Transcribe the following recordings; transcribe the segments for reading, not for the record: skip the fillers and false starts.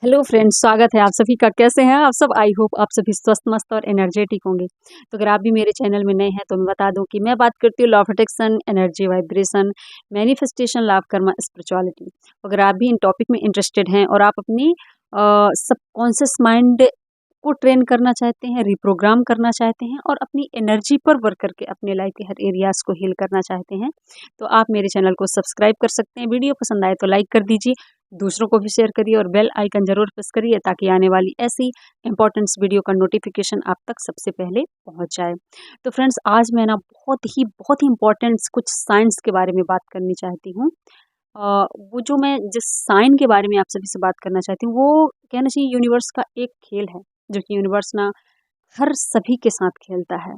Hello friends, स्वागत है आप सभी का। कैसे हैं आप सब? आई होप आप सभी स्वस्थ, मस्त और एनर्जेटिक होंगे। तो अगर आप भी मेरे चैनल में नए हैं तो मैं बता दूं कि मैं बात करती हूँ law of attraction, energy vibration, manifestation, लाभ, कर्मा, स्पिरिचुअलिटी। अगर आप भी इन टॉपिक में इंटरेस्टेड हैं और आप अपनी सबकॉन्शियस माइंड को ट्रेन करना चाहते हैं, रिप्रोग्राम करना चाहते हैं और अपनी एनर्जी पर वर्क करके अपने लाइफ के हर एरियाज को हील करना चाहते हैं, तो आप मेरे चैनल को सब्सक्राइब कर सकते हैं। वीडियो पसंद आए तो लाइक कर दीजिए, दूसरों को भी शेयर करिए और बेल आइकन जरूर प्रेस करिए ताकि आने वाली ऐसी इंपॉर्टेंट्स वीडियो का नोटिफिकेशन आप तक सबसे पहले पहुंच जाए। तो फ्रेंड्स, आज मैं ना बहुत ही इंपॉर्टेंट कुछ साइंस के बारे में बात करनी चाहती हूँ। वो जो मैं जिस साइन के बारे में आप सभी से बात करना चाहती हूँ, वो कहना चाहिए यूनिवर्स का एक खेल है, जो कि यूनिवर्स ना हर सभी के साथ खेलता है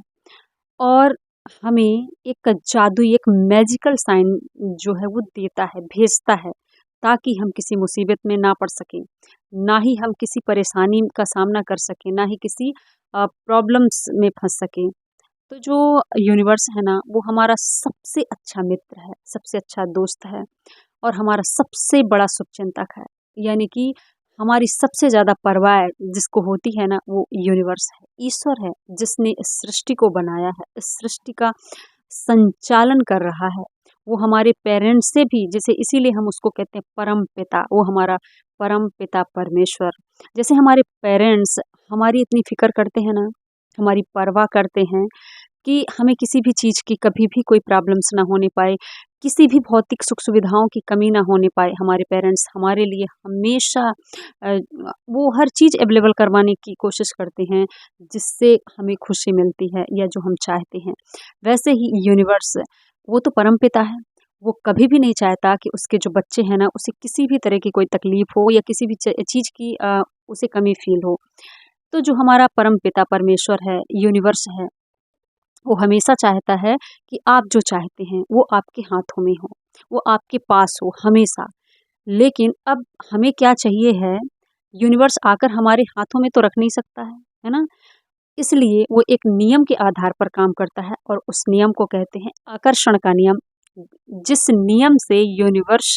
और हमें एक जादुई, एक मैजिकल साइन जो है वो देता है, भेजता है, ताकि हम किसी मुसीबत में ना पड़ सकें, ना ही हम किसी परेशानी का सामना कर सकें, ना ही किसी प्रॉब्लम्स में फंस सकें। तो जो यूनिवर्स है ना, वो हमारा सबसे अच्छा मित्र है, सबसे अच्छा दोस्त है और हमारा सबसे बड़ा शुभचिंतक है। यानी कि हमारी सबसे ज़्यादा परवाह जिसको होती है ना, वो यूनिवर्स है, ईश्वर है, जिसने इस सृष्टि को बनाया है, इस सृष्टि का संचालन कर रहा है। वो हमारे पेरेंट्स से भी, जैसे इसीलिए हम उसको कहते हैं परम पिता, वो हमारा परम पिता परमेश्वर। जैसे हमारे पेरेंट्स हमारी इतनी फिक्र करते हैं ना, हमारी परवाह करते हैं कि हमें किसी भी चीज़ की कभी भी कोई प्रॉब्लम्स ना होने पाए, किसी भी भौतिक सुख सुविधाओं की कमी ना होने पाए। हमारे पेरेंट्स हमारे लिए हमेशा अ, वो हर चीज़ अवेलेबल करवाने की कोशिश करते हैं, जिससे हमें खुशी मिलती है या जो हम चाहते हैं। वैसे ही यूनिवर्स, वो तो परमपिता है, वो कभी भी नहीं चाहता कि उसके जो बच्चे हैं ना, उसे किसी भी तरह की कोई तकलीफ हो या किसी भी चीज़ की उसे कमी फील हो। तो जो हमारा परमपिता परमेश्वर है, यूनिवर्स है, वो हमेशा चाहता है कि आप जो चाहते हैं वो आपके हाथों में हो, वो आपके पास हो हमेशा। लेकिन अब हमें क्या चाहिए है, यूनिवर्स आकर हमारे हाथों में तो रख नहीं सकता है ना? इसलिए वो एक नियम के आधार पर काम करता है और उस नियम को कहते हैं आकर्षण का नियम। जिस नियम से यूनिवर्स,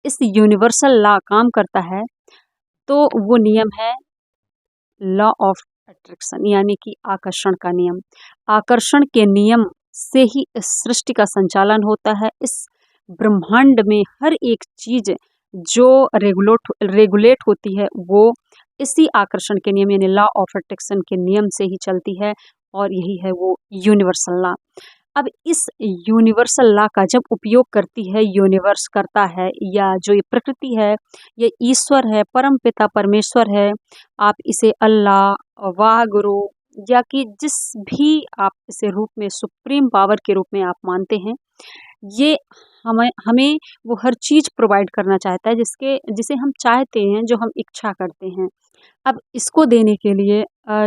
इस यूनिवर्सल लॉ काम करता है, तो वो नियम है लॉ ऑफ अट्रैक्शन, यानी कि आकर्षण का नियम। आकर्षण के नियम से ही इस सृष्टि का संचालन होता है। इस ब्रह्मांड में हर एक चीज जो रेगुलेट होती है, वो इसी आकर्षण के नियम यानी लॉ ऑफ अट्रैक्शन के नियम से ही चलती है और यही है वो यूनिवर्सल लॉ। अब इस यूनिवर्सल लॉ का जब उपयोग करती है, यूनिवर्स करता है, या जो ये प्रकृति है, ये ईश्वर है, परम पिता परमेश्वर है, आप इसे अल्लाह, वाहगुरु, या कि जिस भी आप इसे रूप में, सुप्रीम पावर के रूप में आप मानते हैं, ये हमें हमें वो हर चीज़ प्रोवाइड करना चाहता है जिसके जिसे हम चाहते हैं, जो हम इच्छा करते हैं। अब इसको देने के लिए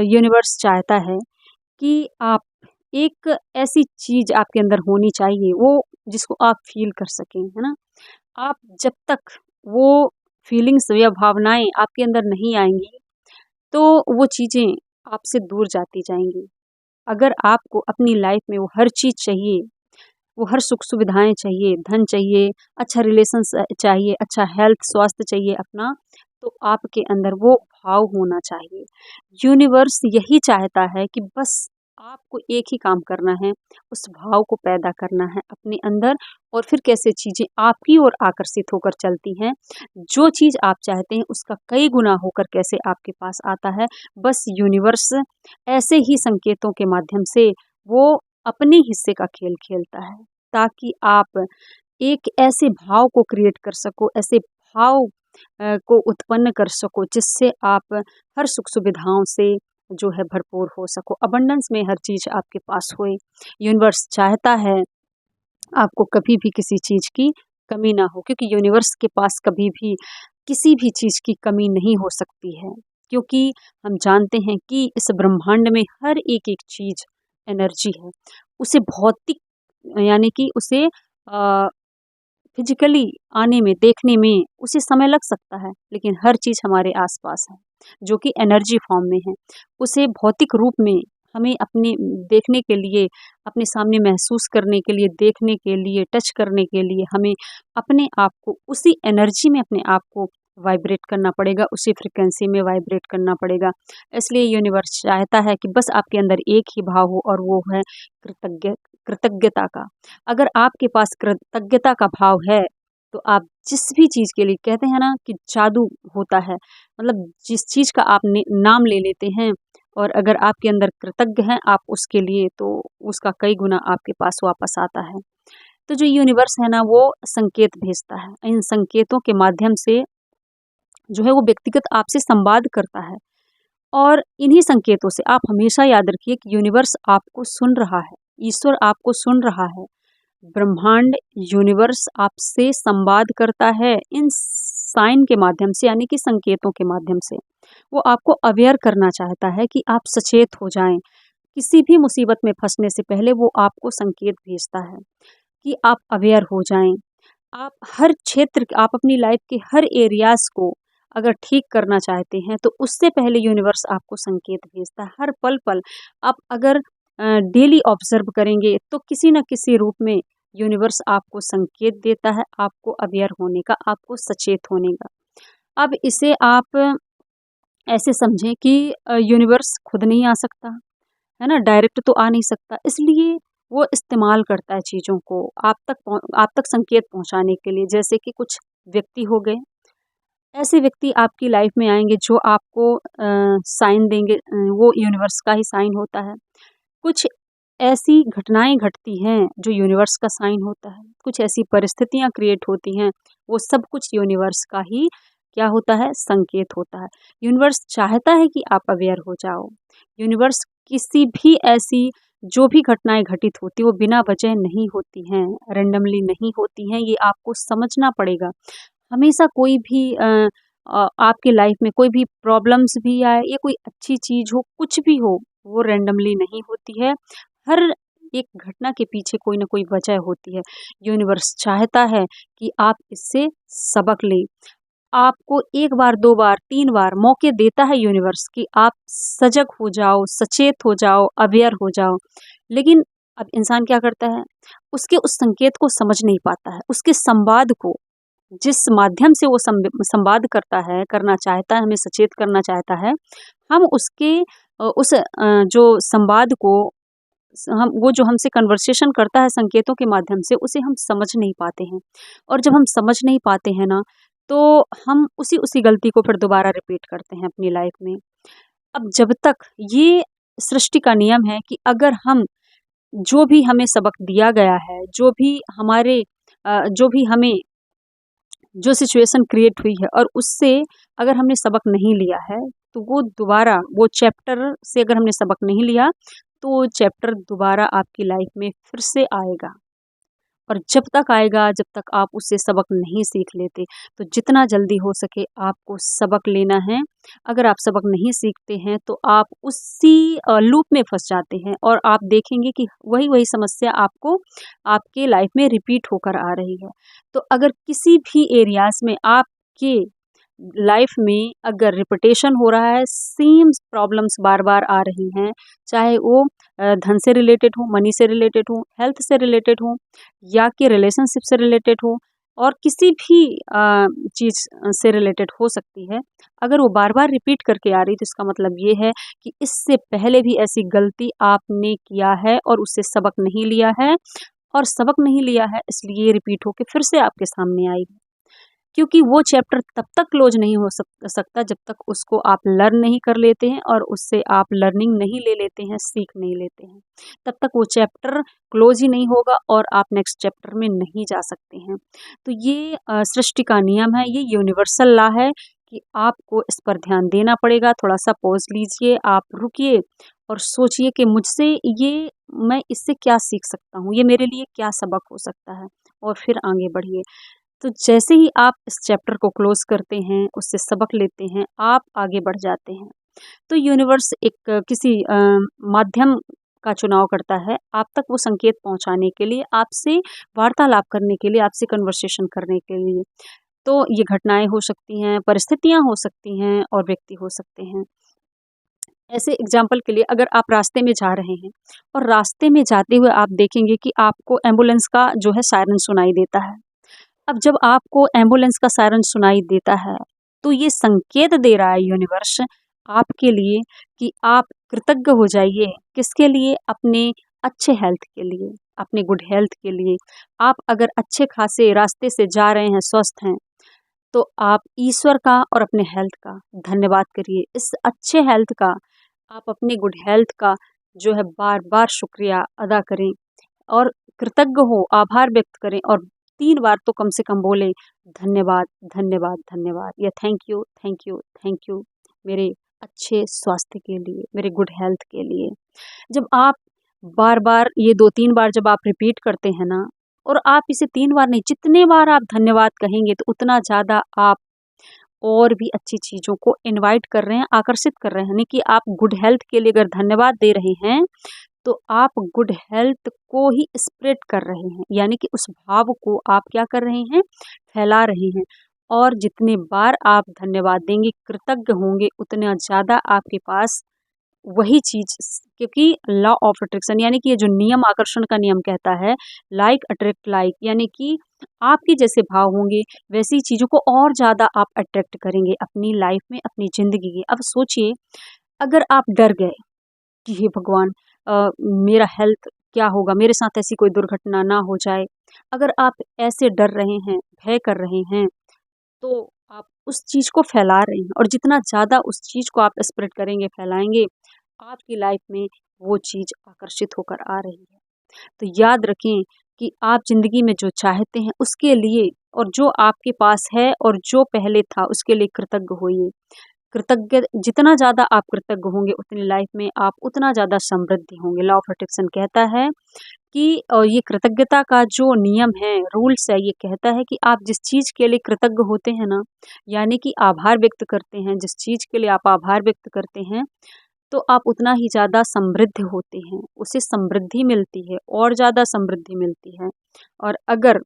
यूनिवर्स चाहता है कि आप, एक ऐसी चीज़ आपके अंदर होनी चाहिए, वो जिसको आप फ़ील कर सकें, है ना? आप जब तक वो फीलिंग्स या भावनाएँ आपके अंदर नहीं आएँगी, तो वो चीज़ें आपसे दूर जाती जाएँगी। अगर आपको अपनी लाइफ़ में वो हर चीज़ चाहिए, वो हर सुख-सुविधाएँ चाहिए, धन चाहिए, अच्छा रिलेशंस चाहिए, अच्छा हेल्थ, स्वास्थ्य चाहिए अपना, तो आपके अंदर वो भाव होना चाहिए। यूनिवर्स यही चाहता है कि बस आपको एक ही काम करना है, उस भाव को पैदा करना है अपने अंदर, और फिर कैसे चीज़ें आपकी ओर आकर्षित होकर चलती हैं। जो चीज़ आप चाहते हैं उसका कई गुना होकर कैसे आपके पास आता है, बस यूनिवर्स ऐसे ही संकेतों के माध्यम से वो अपने हिस्से का खेल खेलता है, ताकि आप एक ऐसे भाव को क्रिएट कर सको, ऐसे भाव को उत्पन्न कर सको, जिससे आप हर सुख सुविधाओं से जो है भरपूर हो सको, अबंडेंस में हर चीज़ आपके पास होए। यूनिवर्स चाहता है आपको कभी भी किसी चीज़ की कमी ना हो, क्योंकि यूनिवर्स के पास कभी भी किसी भी चीज़ की कमी नहीं हो सकती है, क्योंकि हम जानते हैं कि इस ब्रह्मांड में हर एक चीज़ एनर्जी है। उसे भौतिक, यानी कि उसे फिजिकली आने में, देखने में उसे समय लग सकता है, लेकिन हर चीज़ हमारे आसपास है, जो कि एनर्जी फॉर्म में है। उसे भौतिक रूप में हमें अपने देखने के लिए, अपने सामने महसूस करने के लिए, देखने के लिए, टच करने के लिए, हमें अपने आप को उसी एनर्जी में अपने आप को वाइब्रेट करना पड़ेगा, उसी फ्रिक्वेंसी में वाइब्रेट करना पड़ेगा। इसलिए यूनिवर्स चाहता है कि बस आपके अंदर एक ही भाव हो, और वो है कृतज्ञता का। अगर आपके पास कृतज्ञता का भाव है तो आप जिस भी चीज़ के लिए, कहते हैं ना कि जादू होता है, मतलब जिस चीज़ का आप नाम ले लेते हैं, और अगर आपके अंदर कृतज्ञ हैं आप उसके लिए, तो उसका कई गुना आपके पास वापस आता है। तो जो यूनिवर्स है ना, वो संकेत भेजता है। इन संकेतों के माध्यम से जो है वो व्यक्तिगत आपसे संवाद करता है, और इन्हीं संकेतों से आप हमेशा याद रखिए कि यूनिवर्स आपको सुन रहा है, ईश्वर आपको सुन रहा है, ब्रह्मांड, यूनिवर्स आपसे संवाद करता है इन साइन के माध्यम से, यानी कि संकेतों के माध्यम से। वो आपको अवेयर करना चाहता है कि आप सचेत हो जाएं। किसी भी मुसीबत में फंसने से पहले वो आपको संकेत भेजता है कि आप अवेयर हो जाएं। आप हर क्षेत्र, आप अपनी लाइफ के हर एरियाज को अगर ठीक करना चाहते हैं, तो उससे पहले यूनिवर्स आपको संकेत भेजता है हर पल पल। आप अगर डेली ऑब्जर्व करेंगे तो किसी न किसी रूप में यूनिवर्स आपको संकेत देता है, आपको अवेयर होने का, आपको सचेत होने का। अब इसे आप ऐसे समझें कि यूनिवर्स खुद नहीं आ सकता, है ना, डायरेक्ट तो आ नहीं सकता, इसलिए वो इस्तेमाल करता है चीज़ों को आप तक संकेत पहुंचाने के लिए। जैसे कि कुछ व्यक्ति हो गए, ऐसे व्यक्ति आपकी लाइफ में आएंगे जो आपको साइन देंगे, वो यूनिवर्स का ही साइन होता है। कुछ ऐसी घटनाएं घटती हैं जो यूनिवर्स का साइन होता है, कुछ ऐसी परिस्थितियां क्रिएट होती हैं, वो सब कुछ यूनिवर्स का ही क्या होता है, संकेत होता है। यूनिवर्स चाहता है कि आप अवेयर हो जाओ। यूनिवर्स किसी भी ऐसी जो भी घटनाएं घटित होती वो बिना वजह नहीं होती हैं, रेंडमली नहीं होती हैं, ये आपको समझना पड़ेगा। हमेशा कोई भी आपके लाइफ में कोई भी प्रॉब्लम्स भी आए या कोई अच्छी चीज़ हो, कुछ भी हो, वो रैंडमली नहीं होती है। हर एक घटना के पीछे कोई ना कोई वजह होती है। यूनिवर्स चाहता है कि आप इससे सबक लें। आपको 1 बार, 2 बार, 3 बार मौके देता है यूनिवर्स कि आप सजग हो जाओ, सचेत हो जाओ, अवेयर हो जाओ। लेकिन अब इंसान क्या करता है? उसके उस संकेत को समझ नहीं पाता है, उसके संवाद को, जिस माध्यम से वो संवाद करता है, करना चाहता है, हमें सचेत करना चाहता है, हम उसके जो संवाद को हम वो जो हमसे कन्वर्सेशन करता है संकेतों के माध्यम से, उसे हम समझ नहीं पाते हैं। और जब हम समझ नहीं पाते हैं ना, तो हम उसी उसी गलती को फिर दोबारा रिपीट करते हैं अपनी लाइफ में। अब जब तक ये सृष्टि का नियम है कि अगर हम जो भी हमें सबक दिया गया है, जो भी हमें जो सिचुएशन क्रिएट हुई है, और उससे अगर हमने सबक नहीं लिया है, तो वो दोबारा, वो चैप्टर से अगर हमने सबक नहीं लिया, तो वो चैप्टर दोबारा आपकी लाइफ में फिर से आएगा। और जब तक आएगा, जब तक आप उससे सबक नहीं सीख लेते, तो जितना जल्दी हो सके आपको सबक लेना है। अगर आप सबक नहीं सीखते हैं तो आप उसी लूप में फंस जाते हैं, और आप देखेंगे कि वही वही समस्या आपको आपके लाइफ में रिपीट होकर आ रही है। तो अगर किसी भी एरियाज में आपके लाइफ में अगर रिपीटेशन हो रहा है, सेम प्रॉब्लम्स बार बार आ रही हैं, चाहे वो धन से रिलेटेड हो, मनी से रिलेटेड हो, हेल्थ से रिलेटेड हो, या कि रिलेशनशिप से रिलेटेड हो, और किसी भी चीज़ से रिलेटेड हो सकती है, अगर वो बार बार रिपीट करके आ रही, तो इसका मतलब ये है कि इससे पहले भी ऐसी गलती आपने किया है और उससे सबक नहीं लिया है, और सबक नहीं लिया है इसलिए ये रिपीट होके फिर से आपके सामने आई। क्योंकि वो चैप्टर तब तक क्लोज नहीं हो सकता जब तक उसको आप लर्न नहीं कर लेते हैं, और उससे आप लर्निंग नहीं ले लेते हैं, सीख नहीं लेते हैं। तब तक वो चैप्टर क्लोज ही नहीं होगा और आप नेक्स्ट चैप्टर में नहीं जा सकते हैं। तो ये सृष्टि का नियम है, ये यूनिवर्सल लॉ है कि आपको इस पर ध्यान देना पड़ेगा। थोड़ा-सा पॉज़ लीजिए, आप रुकिए और सोचिए कि मुझसे ये मैं इससे क्या सीख सकता हूँ? ये मेरे लिए क्या सबक हो सकता है? और फिर आगे बढ़िए। तो जैसे ही आप इस चैप्टर को क्लोज करते हैं, उससे सबक लेते हैं, आप आगे बढ़ जाते हैं। तो यूनिवर्स एक किसी माध्यम का चुनाव करता है आप तक वो संकेत पहुंचाने के लिए, आपसे वार्तालाप करने के लिए, आपसे कन्वर्सेशन करने के लिए। तो ये घटनाएं हो सकती हैं, परिस्थितियां हो सकती हैं, और व्यक्ति हो सकते हैं। ऐसे एग्जाम्पल के लिए, अगर आप रास्ते में जा रहे हैं और रास्ते में जाते हुए आप देखेंगे कि आपको एम्बुलेंस का जो है सायरन सुनाई देता है। अब जब आपको एम्बुलेंस का सायरन सुनाई देता है, तो ये संकेत दे रहा है यूनिवर्स आपके लिए कि आप कृतज्ञ हो जाइए। किसके लिए? अपने अच्छे हेल्थ के लिए, अपने गुड हेल्थ के लिए। आप अगर अच्छे खासे रास्ते से जा रहे हैं, स्वस्थ हैं, तो आप ईश्वर का और अपने हेल्थ का धन्यवाद करिए। इस अच्छे हेल्थ का, आप अपने गुड हेल्थ का जो है बार बार शुक्रिया अदा करें और कृतज्ञ हो, आभार व्यक्त करें और 3 बार तो कम से कम बोलें, धन्यवाद, धन्यवाद, धन्यवाद या thank you, thank you, thank you मेरे अच्छे स्वास्थ्य के लिए, मेरे गुड हेल्थ के लिए। जब आप बार-बार ये 2-3 बार जब आप रिपीट करते हैं ना, और आप इसे 3 बार नहीं, जितने बार आप धन्यवाद कहेंगे तो उतना ज़्यादा आप और भी अच्छी चीज़ों को इनवाइट कर रहे हैं, आकर्षित कर रहे हैं। यानी कि आप गुड हेल्थ के लिए अगर धन्यवाद दे रहे हैं, तो आप गुड हेल्थ को ही स्प्रेड कर रहे हैं। यानी कि उस भाव को आप क्या कर रहे हैं? फैला रहे हैं। और जितने बार आप धन्यवाद देंगे, कृतज्ञ होंगे, उतना ज़्यादा आपके पास वही चीज़ क्योंकि लॉ ऑफ अट्रैक्शन यानी कि ये जो नियम आकर्षण का नियम कहता है, लाइक अट्रैक्ट लाइक, यानी कि आपके जैसे भाव होंगे वैसी चीज़ों को और ज़्यादा आप अट्रैक्ट करेंगे अपनी लाइफ में, अपनी ज़िंदगी की। अब सोचिए, अगर आप डर गए कि हे भगवान, मेरा हेल्थ क्या होगा, मेरे साथ ऐसी कोई दुर्घटना ना हो जाए। अगर आप ऐसे डर रहे हैं, भय कर रहे हैं, तो आप उस चीज़ को फैला रहे हैं और जितना ज़्यादा उस चीज़ को आप स्प्रेड करेंगे, फैलाएँगे, आपकी लाइफ में वो चीज़ आकर्षित होकर आ रही है। तो याद रखें कि आप ज़िंदगी में जो चाहते हैं उसके लिए और जो आपके पास है और जो पहले था उसके लिए कृतज्ञ होइए। कृतज्ञ जितना ज़्यादा आप कृतज्ञ होंगे उतनी लाइफ में आप उतना ज़्यादा समृद्धि होंगे। लॉ ऑफ अट्रैक्शन कहता है कि ये कृतज्ञता का जो नियम है, रूल्स है, ये कहता है कि आप जिस चीज़ के लिए कृतज्ञ होते हैं ना, यानी कि आभार व्यक्त करते हैं, जिस चीज़ के लिए आप आभार व्यक्त करते हैं, तो आप उतना ही ज़्यादा समृद्ध होते हैं, उसे समृद्धि मिलती है और ज़्यादा समृद्धि मिलती है। और अगर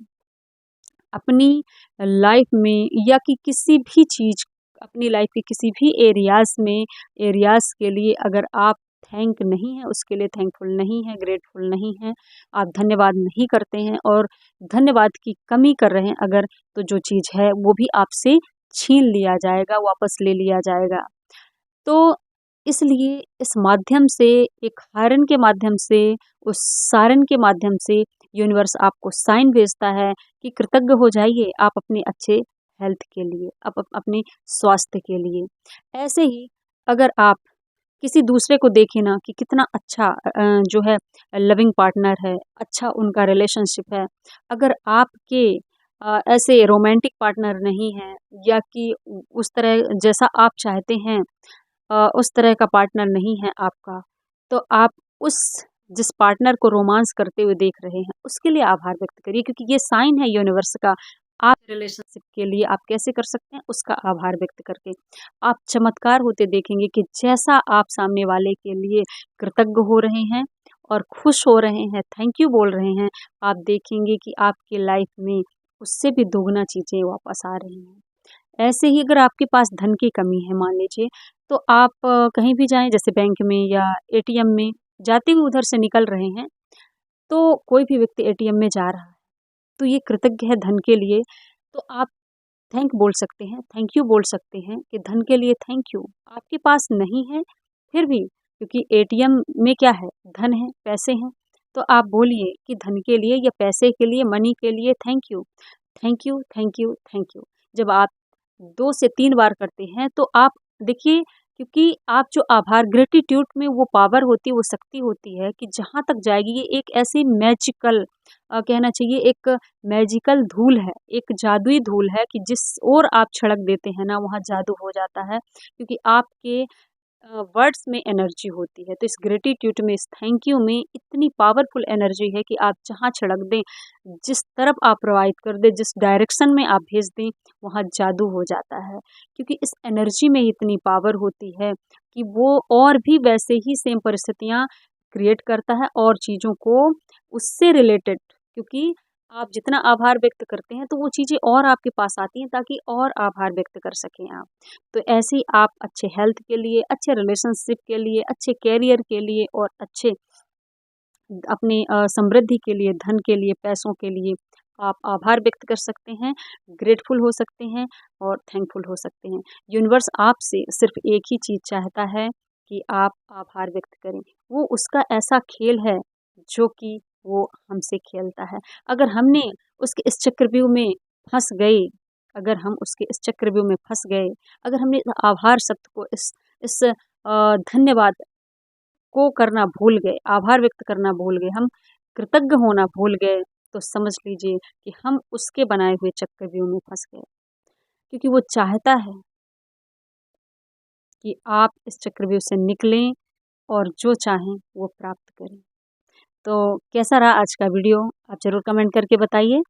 अपनी लाइफ में या कि किसी भी चीज़ अपनी लाइफ के किसी भी एरियाज़ के लिए अगर आप थैंक नहीं हैं, उसके लिए थैंकफुल नहीं हैं, ग्रेटफुल नहीं हैं, आप धन्यवाद नहीं करते हैं और धन्यवाद की कमी कर रहे हैं अगर, तो जो चीज़ है वो भी आपसे छीन लिया जाएगा, वापस ले लिया जाएगा। तो इसलिए इस माध्यम से, एक हायरन के माध्यम से, उस सायरन के माध्यम से यूनिवर्स आपको साइन भेजता है कि कृतज्ञ हो जाइए आप अपने अच्छे हेल्थ के लिए, अपने स्वास्थ्य के लिए। ऐसे ही अगर आप किसी दूसरे को देखें ना कि कितना अच्छा जो है लविंग पार्टनर है, अच्छा उनका रिलेशनशिप है। अगर आपके ऐसे रोमांटिक पार्टनर नहीं है या कि उस तरह जैसा आप चाहते हैं उस तरह का पार्टनर नहीं है आपका, तो आप उस जिस पार्टनर को रोमांस करते हुए देख रहे हैं, उसके लिए आभार व्यक्त करिए क्योंकि ये साइन है यूनिवर्स का। आप रिलेशनशिप के लिए आप कैसे कर सकते हैं? उसका आभार व्यक्त करके। आप चमत्कार होते देखेंगे कि जैसा आप सामने वाले के लिए कृतज्ञ हो रहे हैं और खुश हो रहे हैं, थैंक यू बोल रहे हैं, आप देखेंगे कि आपकी लाइफ में उससे भी दोगुना चीज़ें वापस आ रही हैं। ऐसे ही अगर आपके पास धन की कमी है मान लीजिए, तो आप कहीं भी जाएँ जैसे बैंक में या एटीएम में, जाते हुए उधर से निकल रहे हैं, तो कोई भी व्यक्ति एटीएम में जा रहा है, तो ये कृतज्ञ है धन के लिए, तो आप थैंक बोल सकते हैं, थैंक यू बोल सकते हैं कि धन के लिए थैंक यू। आपके पास नहीं है, फिर भी क्योंकि एटीएम में क्या है? धन है, पैसे हैं, तो आप बोलिए कि धन के लिए या पैसे के लिए, मनी के लिए thank you, thank you, thank you, thank you. जब आप 2 से 3 बार करते हैं तो आप देखिए, क्योंकि आप जो आभार ग्रैटिट्यूड में वो पावर होती है, वो शक्ति होती है कि जहाँ तक जाएगी ये एक ऐसी मैजिकल कहना चाहिए एक मैजिकल धूल है, एक जादुई धूल है कि जिस ओर आप छिड़क देते हैं ना वहाँ जादू हो जाता है क्योंकि आपके वर्ड्स में एनर्जी होती है। तो इस ग्रैटिट्यूड में, इस थैंक यू में इतनी पावरफुल एनर्जी है कि आप जहाँ छिड़क दें, जिस तरफ आप प्रोवाइड कर दें, जिस डायरेक्शन में आप भेज दें, वहाँ जादू हो जाता है। क्योंकि इस एनर्जी में इतनी पावर होती है कि वो और भी वैसे ही सेम परिस्थितियाँ क्रिएट करता है और चीज़ों को उससे रिलेटेड, क्योंकि आप जितना आभार व्यक्त करते हैं, तो वो चीज़ें और आपके पास आती हैं ताकि और आभार व्यक्त कर सकें आप। तो ऐसे ही आप अच्छे हेल्थ के लिए, अच्छे रिलेशनशिप के लिए, अच्छे करियर के लिए और अच्छे अपनी समृद्धि के लिए, धन के लिए, पैसों के लिए आप आभार व्यक्त कर सकते हैं, ग्रेटफुल हो सकते हैं और थैंकफुल हो सकते हैं। यूनिवर्स आपसे सिर्फ एक ही चीज़ चाहता है कि आप आभार व्यक्त करें। वो उसका ऐसा खेल है जो कि वो हमसे खेलता है। अगर हमने उसके इस चक्रव्यूह में फँस गए, अगर हम उसके इस चक्रव्यूह में फँस गए, अगर हमने आभार शब्द को इस धन्यवाद को करना भूल गए, आभार व्यक्त करना भूल गए, हम कृतज्ञ होना भूल गए, तो समझ लीजिए कि हम उसके बनाए हुए चक्रव्यूह में फँस गए। क्योंकि वो चाहता है कि आप इस चक्रव्यूह से निकलें और जो चाहें वो प्राप्त करें। तो कैसा रहा आज का वीडियो? आप ज़रूर कमेंट करके बताइए।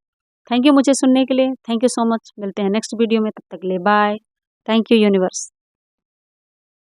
थैंक यू मुझे सुनने के लिए। Thank you so much. मिलते हैं नेक्स्ट वीडियो में, तब तक के लिए बाय। Thank you universe.